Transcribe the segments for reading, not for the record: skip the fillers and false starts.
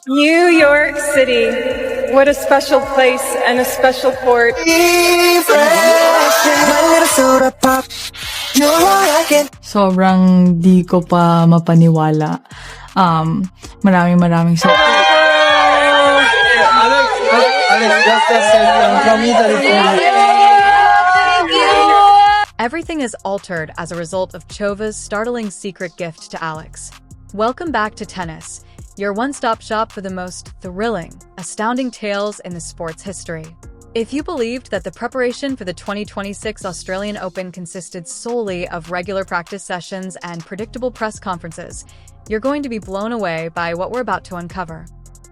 New York City. What a special place and a special port. Sobrang di ko pa mapaniwala. Maraming Everything is altered as a result of Chova's startling secret gift to Alex. Welcome back to tennis, your one-stop shop for the most thrilling, astounding tales in the sport's history. If you believed that the preparation for the 2026 Australian Open consisted solely of regular practice sessions and predictable press conferences, you're going to be blown away by what we're about to uncover.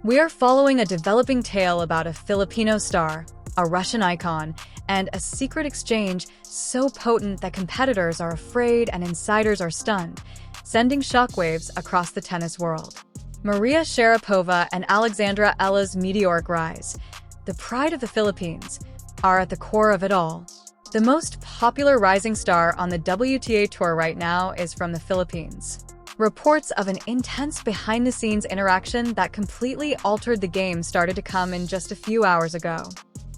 We are following a developing tale about a Filipino star, a Russian icon, and a secret exchange so potent that competitors are afraid and insiders are stunned, sending shockwaves across the tennis world. Maria Sharapova and Eala's meteoric rise, the pride of the Philippines, are at the core of it all. The most popular rising star on the WTA Tour right now is from the Philippines. Reports of an intense behind-the-scenes interaction that completely altered the game started to come in just a few hours ago.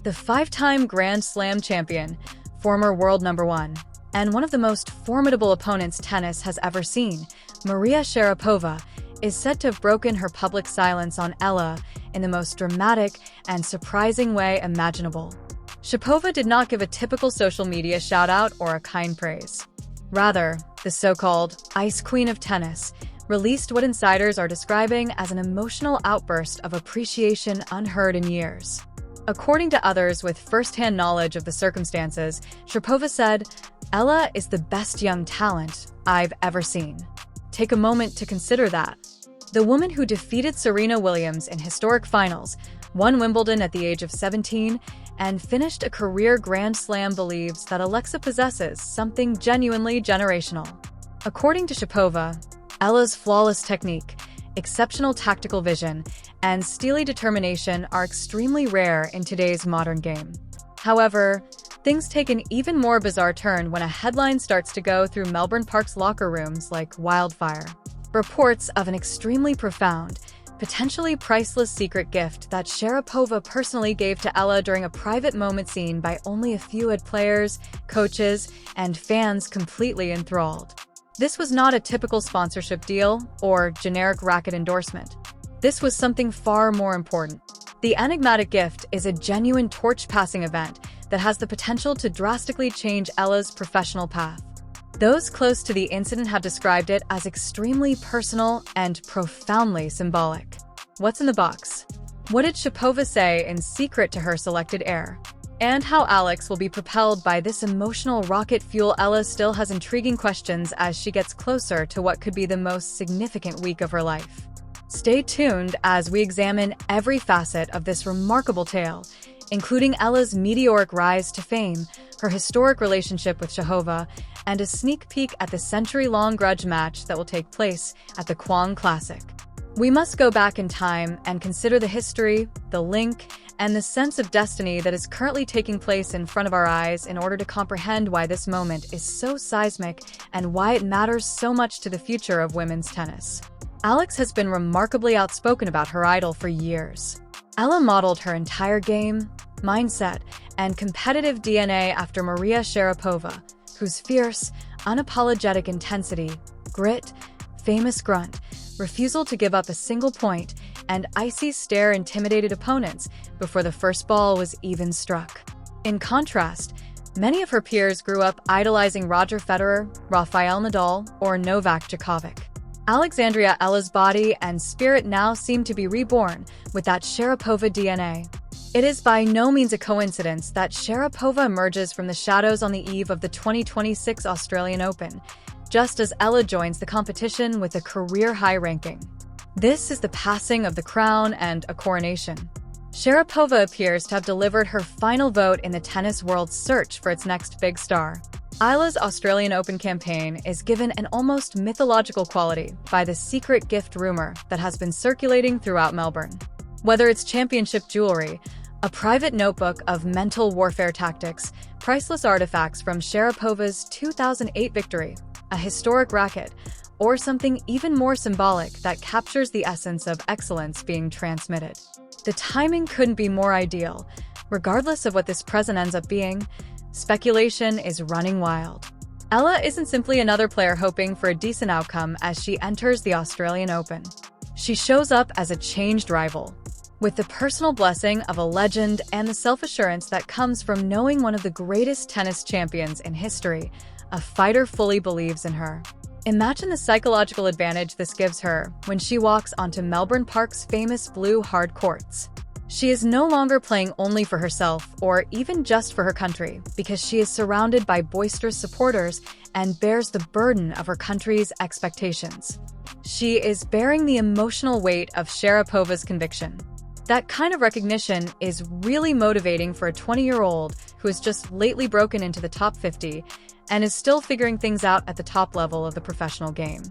The five-time Grand Slam champion, former world number one, and one of the most formidable opponents tennis has ever seen, Maria Sharapova, is said to have broken her public silence on Eala in the most dramatic and surprising way imaginable. Sharapova did not give a typical social media shout-out or a kind praise. Rather, the so-called Ice Queen of Tennis released what insiders are describing as an emotional outburst of appreciation unheard in years. According to others with first-hand knowledge of the circumstances, Sharapova said, "Eala is the best young talent I've ever seen." Take a moment to consider that. The woman who defeated Serena Williams in historic finals, won Wimbledon at the age of 17, and finished a career Grand Slam believes that Alexa possesses something genuinely generational. According to Sharapova, Eala's flawless technique, exceptional tactical vision, and steely determination are extremely rare in today's modern game. However, things take an even more bizarre turn when a headline starts to go through Melbourne Park's locker rooms like wildfire. Reports of an extremely profound, potentially priceless secret gift that Sharapova personally gave to Eala during a private moment seen by only a few had players, coaches, and fans completely enthralled. This was not a typical sponsorship deal or generic racket endorsement. This was something far more important. The enigmatic gift is a genuine torch-passing event that has the potential to drastically change Eala's professional path. Those close to the incident have described it as extremely personal and profoundly symbolic. What's in the box? What did Sharapova say in secret to her selected heir? And how Alex will be propelled by this emotional rocket fuel. Eala still has intriguing questions as she gets closer to what could be the most significant week of her life. Stay tuned as we examine every facet of this remarkable tale, including Eala's meteoric rise to fame, her historic relationship with Sharapova, and a sneak peek at the century-long grudge match that will take place at the Kwong Classic. We must go back in time and consider the history, the link, and the sense of destiny that is currently taking place in front of our eyes in order to comprehend why this moment is so seismic and why it matters so much to the future of women's tennis. Alex has been remarkably outspoken about her idol for years. Eala modeled her entire game, mindset, and competitive DNA after Maria Sharapova, whose fierce, unapologetic intensity, grit, famous grunt, refusal to give up a single point, and icy stare intimidated opponents before the first ball was even struck. In contrast, many of her peers grew up idolizing Roger Federer, Rafael Nadal, or Novak Djokovic. Eala's body and spirit now seem to be reborn with that Sharapova DNA. It is by no means a coincidence that Sharapova emerges from the shadows on the eve of the 2026 Australian Open, just as Eala joins the competition with a career-high ranking. This is the passing of the crown and a coronation. Sharapova appears to have delivered her final vote in the tennis world's search for its next big star. Eala's Australian Open campaign is given an almost mythological quality by the secret gift rumor that has been circulating throughout Melbourne. Whether it's championship jewelry, a private notebook of mental warfare tactics, priceless artifacts from Sharapova's 2008 victory, a historic racket, or something even more symbolic that captures the essence of excellence being transmitted. The timing couldn't be more ideal. Regardless of what this present ends up being, speculation is running wild. Eala isn't simply another player hoping for a decent outcome as she enters the Australian Open. She shows up as a changed rival, with the personal blessing of a legend and the self-assurance that comes from knowing one of the greatest tennis champions in history. A fighter fully believes in her. Imagine the psychological advantage this gives her when she walks onto Melbourne Park's famous blue hard courts. She is no longer playing only for herself or even just for her country, because she is surrounded by boisterous supporters and bears the burden of her country's expectations. She is bearing the emotional weight of Sharapova's conviction. That kind of recognition is really motivating for a 20-year-old who has just lately broken into the top 50 and is still figuring things out at the top level of the professional game.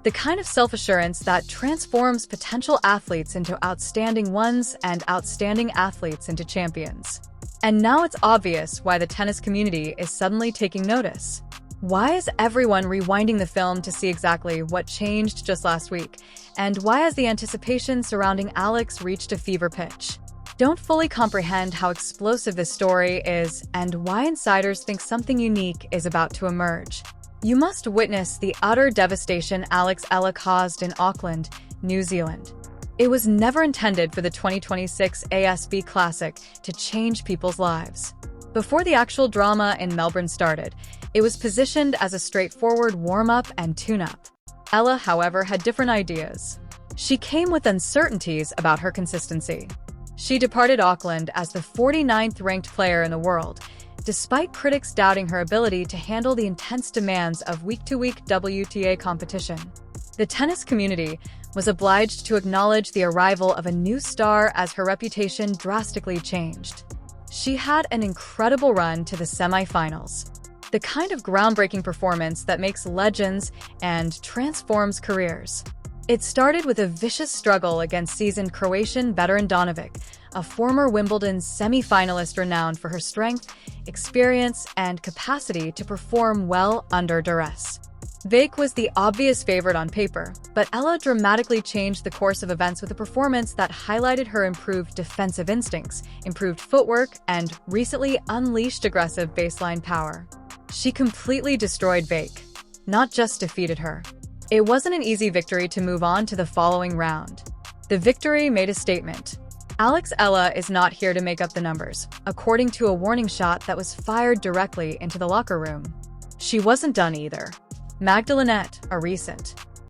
The kind of self-assurance that transforms potential athletes into outstanding ones and outstanding athletes into champions. And now it's obvious why the tennis community is suddenly taking notice. Why is everyone rewinding the film to see exactly what changed just last week? And why has the anticipation surrounding Alex reached a fever pitch? Don't fully comprehend how explosive this story is and why insiders think something unique is about to emerge. You must witness the utter devastation Eala caused in Auckland, New Zealand. It was never intended for the 2026 ASB Classic to change people's lives. Before the actual drama in Melbourne started, it was positioned as a straightforward warm-up and tune-up. Eala, however, had different ideas. She came with uncertainties about her consistency. She departed Auckland as the 49th ranked player in the world, despite critics doubting her ability to handle the intense demands of week-to-week WTA competition. The tennis community was obliged to acknowledge the arrival of a new star as her reputation drastically changed. She had an incredible run to the semi-finals, the kind of groundbreaking performance that makes legends and transforms careers. It started with a vicious struggle against seasoned Croatian veteran Donovic, a former Wimbledon semi-finalist renowned for her strength, experience, and capacity to perform well under duress. Vic was the obvious favorite on paper, but Eala dramatically changed the course of events with a performance that highlighted her improved defensive instincts, improved footwork, and recently unleashed aggressive baseline power. She completely destroyed Vic, not just defeated her. It wasn't an easy victory to move on to the following round. The victory made a statement. Eala is not here to make up the numbers, according to a warning shot that was fired directly into the locker room. She wasn't done either. Magdalenette, a recent